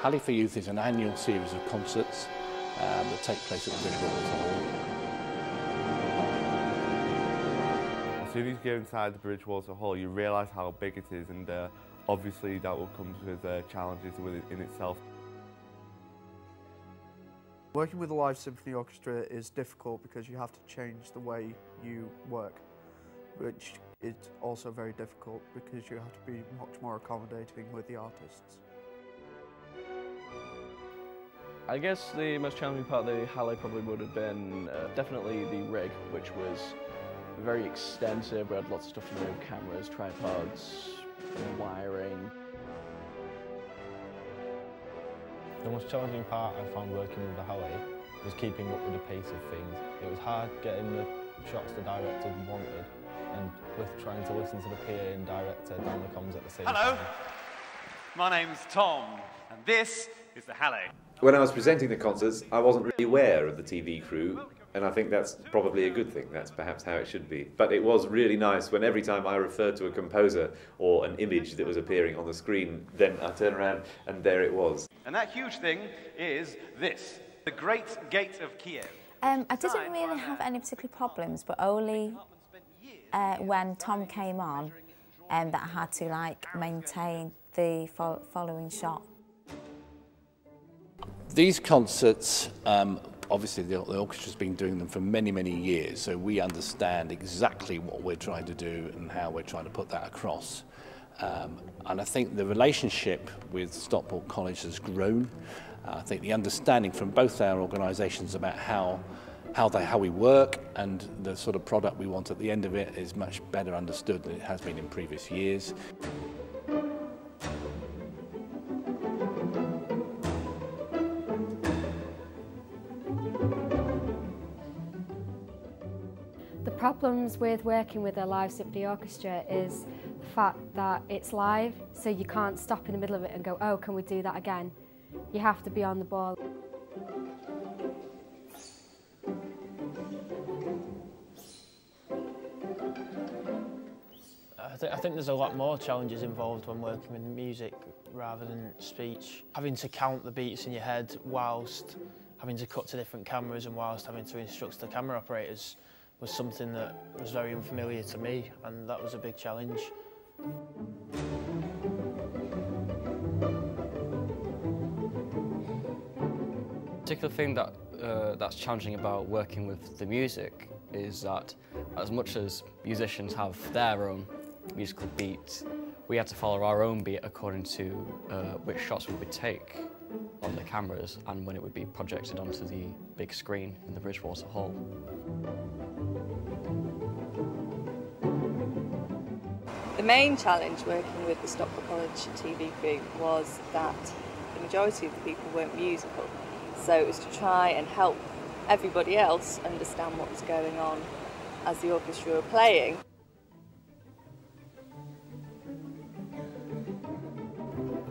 Halle for Youth is an annual series of concerts that take place at the British Hall. As soon as you go inside the Bridgewater Hall, you realise how big it is, and obviously that will come with challenges in itself. Working with a live symphony orchestra is difficult because you have to change the way you work, which is also very difficult because you have to be much more accommodating with the artists. I guess the most challenging part of the Halle probably would have been definitely the rig, which was very extensive. We had lots of stuff to move, cameras, tripods, wiring. The most challenging part I found working with the Halle was keeping up with the pace of things. It was hard getting the shots the director wanted and with trying to listen to the PA and director down the comms at the same time. Hello, my name's Tom and this is the Halle. When I was presenting the concerts, I wasn't really aware of the TV crew, and I think that's probably a good thing. That's perhaps how it should be. But it was really nice when every time I referred to a composer or an image that was appearing on the screen, then I turn around and there it was. And that huge thing is this, the Great Gate of Kiev. I didn't really have any particular problems, but only when Tom came on that I had to maintain the following shot. These concerts, obviously the orchestra's been doing them for many, many years, so we understand exactly what we're trying to do and how we're trying to put that across. And I think the relationship with Stockport College has grown. I think the understanding from both our organisations about how we work and the sort of product we want at the end of it is much better understood than it has been in previous years. The problems with working with a live symphony orchestra is the fact that it's live, so you can't stop in the middle of it and go, oh, can we do that again? You have to be on the ball. I think there's a lot more challenges involved when working with music rather than speech. Having to count the beats in your head whilst having to cut to different cameras and whilst having to instruct the camera operators was something that was very unfamiliar to me, and that was a big challenge. The particular thing that's challenging about working with the music is that as much as musicians have their own musical beats, we had to follow our own beat according to which shots we would take on the cameras and when it would be projected onto the big screen in the Bridgewater Hall. The main challenge working with the Stockport College TV crew was that the majority of the people weren't musical, so it was to try and help everybody else understand what was going on as the orchestra were playing.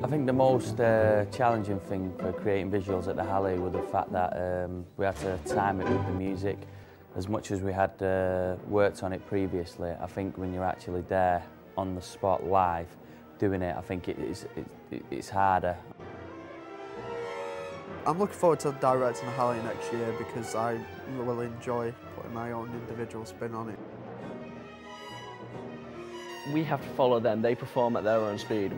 I think the most challenging thing for creating visuals at the Halle was the fact that we had to time it with the music. As much as we had worked on it previously, I think when you're actually there on the spot live doing it, I think it's harder. I'm looking forward to directing the Halle next year because I will enjoy putting my own individual spin on it. We have to follow them. They perform at their own speed.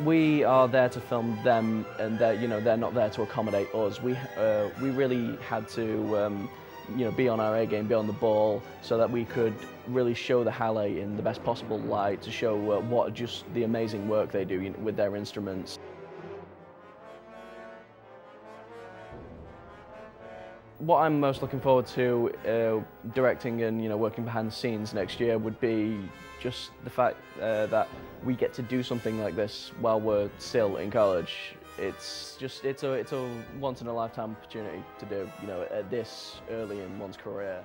We are there to film them, and they're not there to accommodate us. We really had to be on our A game, be on the ball, so that we could really show the Halle in the best possible light, to show what just the amazing work they do with their instruments. What I'm most looking forward to directing and working behind the scenes next year would be just the fact that we get to do something like this while we're still in college. It's a once in a lifetime opportunity to do at this early in one's career.